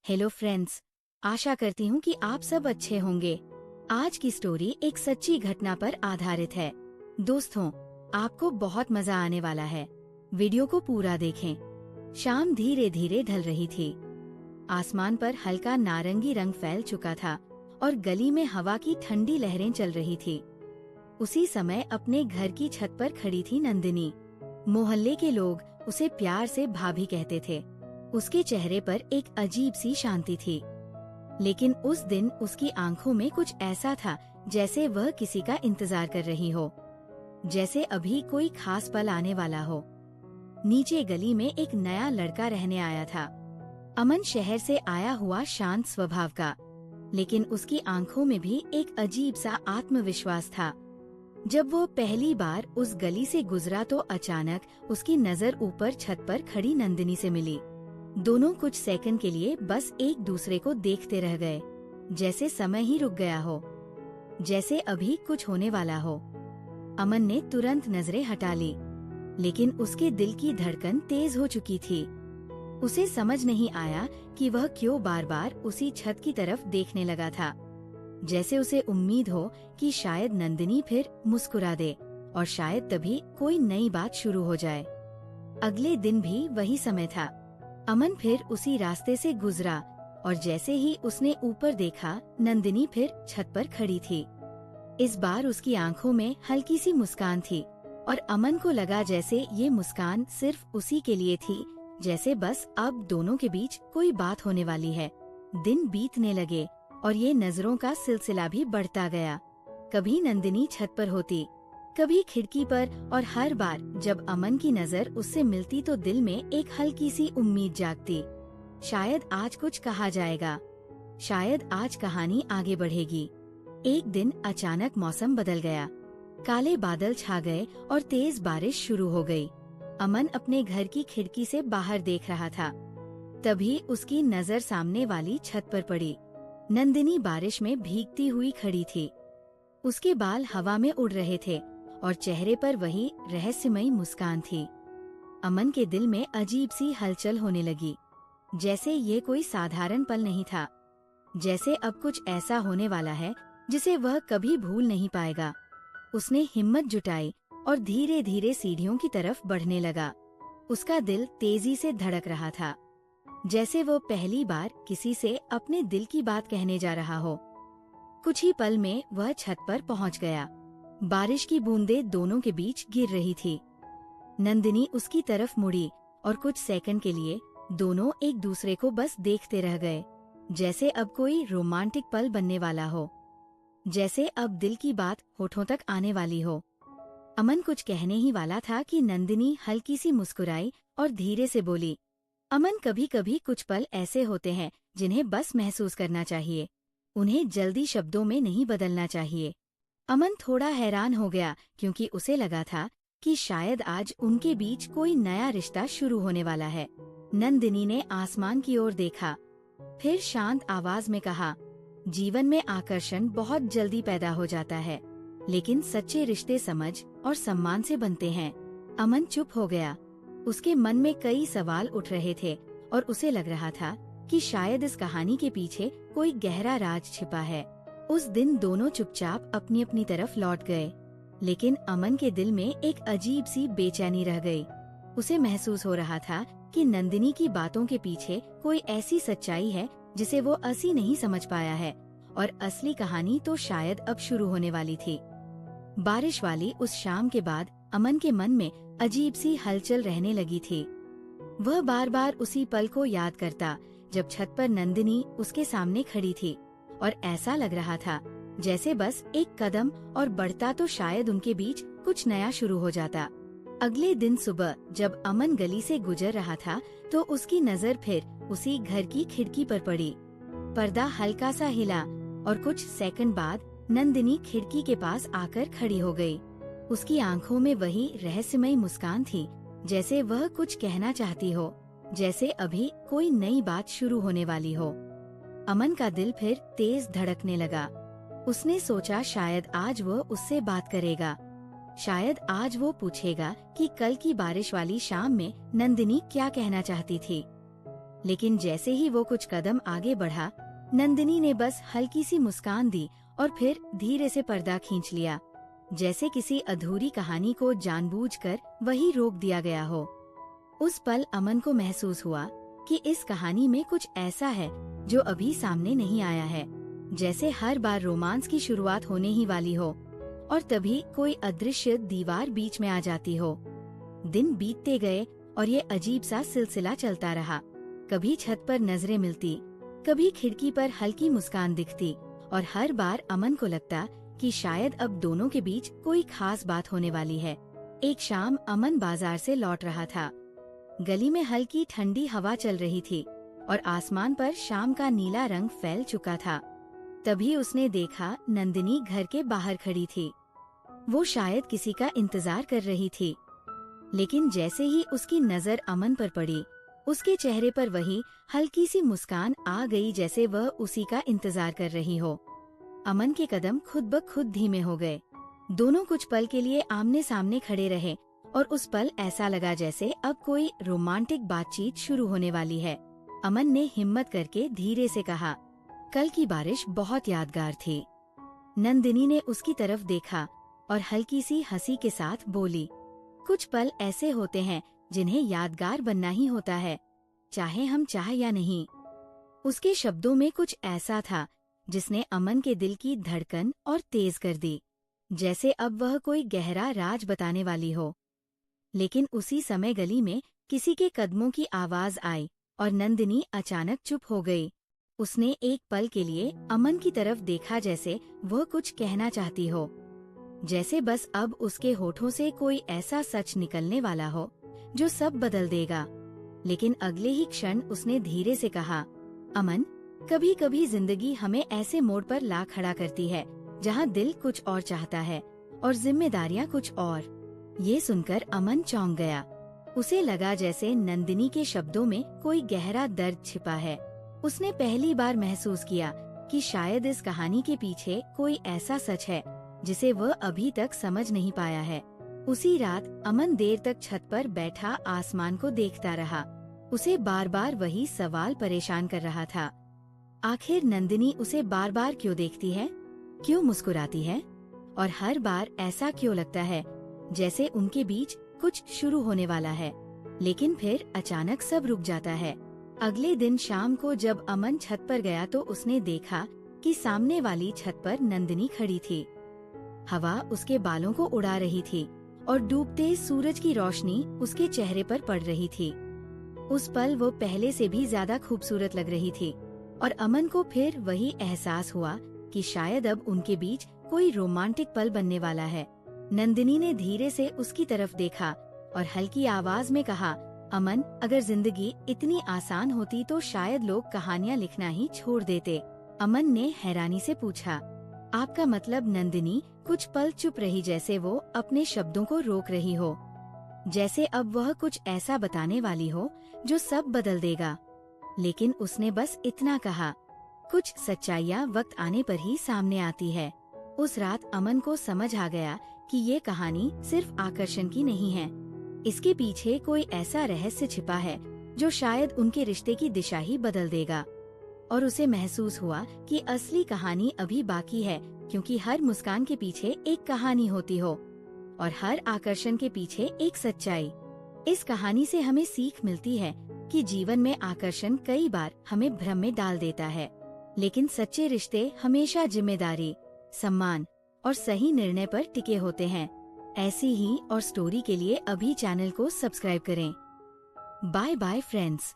Hello friends, आशा करती हूँ कि आप सब अच्छे होंगे। आज की स्टोरी एक सच्ची घटना पर आधारित है। दोस्तों, आपको बहुत मजा आने वाला है। वीडियो को पूरा देखें। शाम धीरे धीरे ढल रही थी। आसमान पर हल्का नारंगी रंग फैल चुका था और गली में हवा की ठंडी लहरें चल रही थी। उसी समय अपने घर की छत पर खड़ी थी नंदिनी। मोहल्ले के लोग उसे प्यार से भाभी कहते थे। उसके चेहरे पर एक अजीब सी शांति थी, लेकिन उस दिन उसकी आंखों में कुछ ऐसा था जैसे वह किसी का इंतजार कर रही हो, जैसे अभी कोई खास पल आने वाला हो। नीचे गली में एक नया लड़का रहने आया था। अमन शहर से आया हुआ शांत स्वभाव का, लेकिन उसकी आंखों में भी एक अजीब सा आत्मविश्वास था। जब वो पहली बार उस गली से गुजरा तो अचानक उसकी नजर ऊपर छत पर खड़ी नंदिनी से मिली। दोनों कुछ सेकंड के लिए बस एक दूसरे को देखते रह गए, जैसे समय ही रुक गया हो, जैसे अभी कुछ होने वाला हो। अमन ने तुरंत नजरें हटा ली, लेकिन उसके दिल की धड़कन तेज हो चुकी थी। उसे समझ नहीं आया कि वह क्यों बार बार उसी छत की तरफ देखने लगा था, जैसे उसे उम्मीद हो कि शायद नंदिनी फिर मुस्कुरा दे और शायद तभी कोई नई बात शुरू हो जाए। अगले दिन भी वही समय था। अमन फिर उसी रास्ते से गुजरा और जैसे ही उसने ऊपर देखा, नंदिनी फिर छत पर खड़ी थी। इस बार उसकी आंखों में हल्की सी मुस्कान थी और अमन को लगा जैसे ये मुस्कान सिर्फ उसी के लिए थी, जैसे बस अब दोनों के बीच कोई बात होने वाली है। दिन बीतने लगे और ये नजरों का सिलसिला भी बढ़ता गया। कभी नंदिनी छत पर होती, कभी खिड़की पर, और हर बार जब अमन की नजर उससे मिलती तो दिल में एक हल्की सी उम्मीद जागती। शायद आज कुछ कहा जाएगा, शायद आज कहानी आगे बढ़ेगी। एक दिन अचानक मौसम बदल गया। काले बादल छा गए और तेज बारिश शुरू हो गई। अमन अपने घर की खिड़की से बाहर देख रहा था। तभी उसकी नजर सामने वाली छत पर पड़ी। नंदिनी बारिश में भीगती हुई खड़ी थी। उसके बाल हवा में उड़ रहे थे और चेहरे पर वही रहस्यमयी मुस्कान थी। अमन के दिल में अजीब सी हलचल होने लगी, जैसे ये कोई साधारण पल नहीं था, जैसे अब कुछ ऐसा होने वाला है जिसे वह कभी भूल नहीं पाएगा। उसने हिम्मत जुटाई और धीरे धीरे सीढ़ियों की तरफ बढ़ने लगा। उसका दिल तेजी से धड़क रहा था, जैसे वो पहली बार किसी से अपने दिल की बात कहने जा रहा हो। कुछ ही पल में वह छत पर पहुंच गया। बारिश की बूंदें दोनों के बीच गिर रही थी। नंदिनी उसकी तरफ मुड़ी और कुछ सेकंड के लिए दोनों एक दूसरे को बस देखते रह गए, जैसे अब कोई रोमांटिक पल बनने वाला हो, जैसे अब दिल की बात होठों तक आने वाली हो। अमन कुछ कहने ही वाला था कि नंदिनी हल्की सी मुस्कुराई और धीरे से बोली, अमन, कभी कभी कुछ पल ऐसे होते हैं जिन्हें बस महसूस करना चाहिए, उन्हें जल्दी शब्दों में नहीं बदलना चाहिए। अमन थोड़ा हैरान हो गया, क्योंकि उसे लगा था कि शायद आज उनके बीच कोई नया रिश्ता शुरू होने वाला है। नंदिनी ने आसमान की ओर देखा, फिर शांत आवाज में कहा, जीवन में आकर्षण बहुत जल्दी पैदा हो जाता है, लेकिन सच्चे रिश्ते समझ और सम्मान से बनते हैं। अमन चुप हो गया। उसके मन में कई सवाल उठ रहे थे और उसे लग रहा था कि शायद इस कहानी के पीछे कोई गहरा राज छिपा है। उस दिन दोनों चुपचाप अपनी अपनी तरफ लौट गए, लेकिन अमन के दिल में एक अजीब सी बेचैनी रह गई। उसे महसूस हो रहा था कि नंदिनी की बातों के पीछे कोई ऐसी सच्चाई है जिसे वो असली नहीं समझ पाया है, और असली कहानी तो शायद अब शुरू होने वाली थी। बारिश वाली उस शाम के बाद अमन के मन में अजीब सी हलचल रहने लगी थी। वह बार बार उसी पल को याद करता जब छत पर नंदिनी उसके सामने खड़ी थी, और ऐसा लग रहा था जैसे बस एक कदम और बढ़ता तो शायद उनके बीच कुछ नया शुरू हो जाता। अगले दिन सुबह जब अमन गली से गुजर रहा था तो उसकी नजर फिर उसी घर की खिड़की पर पड़ी। पर्दा हल्का सा हिला और कुछ सेकंड बाद नंदिनी खिड़की के पास आकर खड़ी हो गई। उसकी आंखों में वही रहस्यमयी मुस्कान थी, जैसे वह कुछ कहना चाहती हो, जैसे अभी कोई नई बात शुरू होने वाली हो। अमन का दिल फिर तेज धड़कने लगा। उसने सोचा शायद आज वो उससे बात करेगा, शायद आज वो पूछेगा कि कल की बारिश वाली शाम में नंदिनी क्या कहना चाहती थी। लेकिन जैसे ही वो कुछ कदम आगे बढ़ा, नंदिनी ने बस हल्की सी मुस्कान दी और फिर धीरे से पर्दा खींच लिया, जैसे किसी अधूरी कहानी को जानबूझकर वही रोक दिया गया हो। उस पल अमन को महसूस हुआ कि इस कहानी में कुछ ऐसा है जो अभी सामने नहीं आया है, जैसे हर बार रोमांस की शुरुआत होने ही वाली हो और तभी कोई अदृश्य दीवार बीच में आ जाती हो। दिन बीतते गए और ये अजीब सा सिलसिला चलता रहा। कभी छत पर नजरें मिलती, कभी खिड़की पर हल्की मुस्कान दिखती और हर बार अमन को लगता कि शायद अब दोनों के बीच कोई खास बात होने वाली है। एक शाम अमन बाजार से लौट रहा था। गली में हल्की ठंडी हवा चल रही थी और आसमान पर शाम का नीला रंग फैल चुका था। तभी उसने देखा नंदिनी घर के बाहर खड़ी थी। वो शायद किसी का इंतजार कर रही थी, लेकिन जैसे ही उसकी नजर अमन पर पड़ी, उसके चेहरे पर वही हल्की सी मुस्कान आ गई, जैसे वह उसी का इंतजार कर रही हो। अमन के कदम खुद ब खुद धीमे हो गए। दोनों कुछ पल के लिए आमने सामने खड़े रहे और उस पल ऐसा लगा जैसे अब कोई रोमांटिक बातचीत शुरू होने वाली है। अमन ने हिम्मत करके धीरे से कहा, कल की बारिश बहुत यादगार थी। नंदिनी ने उसकी तरफ देखा और हल्की सी हंसी के साथ बोली, कुछ पल ऐसे होते हैं जिन्हें यादगार बनना ही होता है, चाहे हम चाहे या नहीं। उसके शब्दों में कुछ ऐसा था जिसने अमन के दिल की धड़कन और तेज कर दी, जैसे अब वह कोई गहरा राज बताने वाली हो। लेकिन उसी समय गली में किसी के कदमों की आवाज आई और नंदिनी अचानक चुप हो गई। उसने एक पल के लिए अमन की तरफ देखा, जैसे वह कुछ कहना चाहती हो, जैसे बस अब उसके होठों से कोई ऐसा सच निकलने वाला हो जो सब बदल देगा। लेकिन अगले ही क्षण उसने धीरे से कहा, अमन, कभी कभी जिंदगी हमें ऐसे मोड़ पर ला खड़ा करती है जहाँ दिल कुछ और चाहता है और जिम्मेदारियाँ कुछ और। ये सुनकर अमन चौंक गया। उसे लगा जैसे नंदिनी के शब्दों में कोई गहरा दर्द छिपा है। उसने पहली बार महसूस किया कि शायद इस कहानी के पीछे कोई ऐसा सच है जिसे वह अभी तक समझ नहीं पाया है। उसी रात अमन देर तक छत पर बैठा आसमान को देखता रहा। उसे बार बार वही सवाल परेशान कर रहा था। आखिर नंदिनी उसे बार बार क्यों देखती है, क्यों मुस्कुराती है और हर बार ऐसा क्यों लगता है जैसे उनके बीच कुछ शुरू होने वाला है। लेकिन फिर अचानक सब रुक जाता है। अगले दिन शाम को जब अमन छत पर गया तो उसने देखा कि सामने वाली छत पर नंदिनी खड़ी थी। हवा उसके बालों को उड़ा रही थी और डूबते सूरज की रोशनी उसके चेहरे पर पड़ रही थी। उस पल वो पहले से भी ज्यादा खूबसूरत लग रही थी और अमन को फिर वही एहसास हुआ कि शायद अब उनके बीच कोई रोमांटिक पल बनने वाला है। नंदिनी ने धीरे से उसकी तरफ देखा और हल्की आवाज में कहा, अमन, अगर जिंदगी इतनी आसान होती तो शायद लोग कहानियाँ लिखना ही छोड़ देते। अमन ने हैरानी से पूछा, आपका मतलब? नंदिनी कुछ पल चुप रही, जैसे वो अपने शब्दों को रोक रही हो, जैसे अब वह कुछ ऐसा बताने वाली हो जो सब बदल देगा। लेकिन उसने बस इतना कहा, कुछ सच्चाइयाँ वक्त आने पर ही सामने आती है। उस रात अमन को समझ आ गया कि ये कहानी सिर्फ आकर्षण की नहीं है। इसके पीछे कोई ऐसा रहस्य छिपा है जो शायद उनके रिश्ते की दिशा ही बदल देगा। और उसे महसूस हुआ कि असली कहानी अभी बाकी है, क्योंकि हर मुस्कान के पीछे एक कहानी होती हो और हर आकर्षण के पीछे एक सच्चाई। इस कहानी से हमें सीख मिलती है कि जीवन में आकर्षण कई बार हमें भ्रम में डाल देता है, लेकिन सच्चे रिश्ते हमेशा जिम्मेदारी, सम्मान और सही निर्णय पर टिके होते हैं। ऐसी ही और स्टोरी के लिए अभी चैनल को सब्सक्राइब करें। Bye bye friends.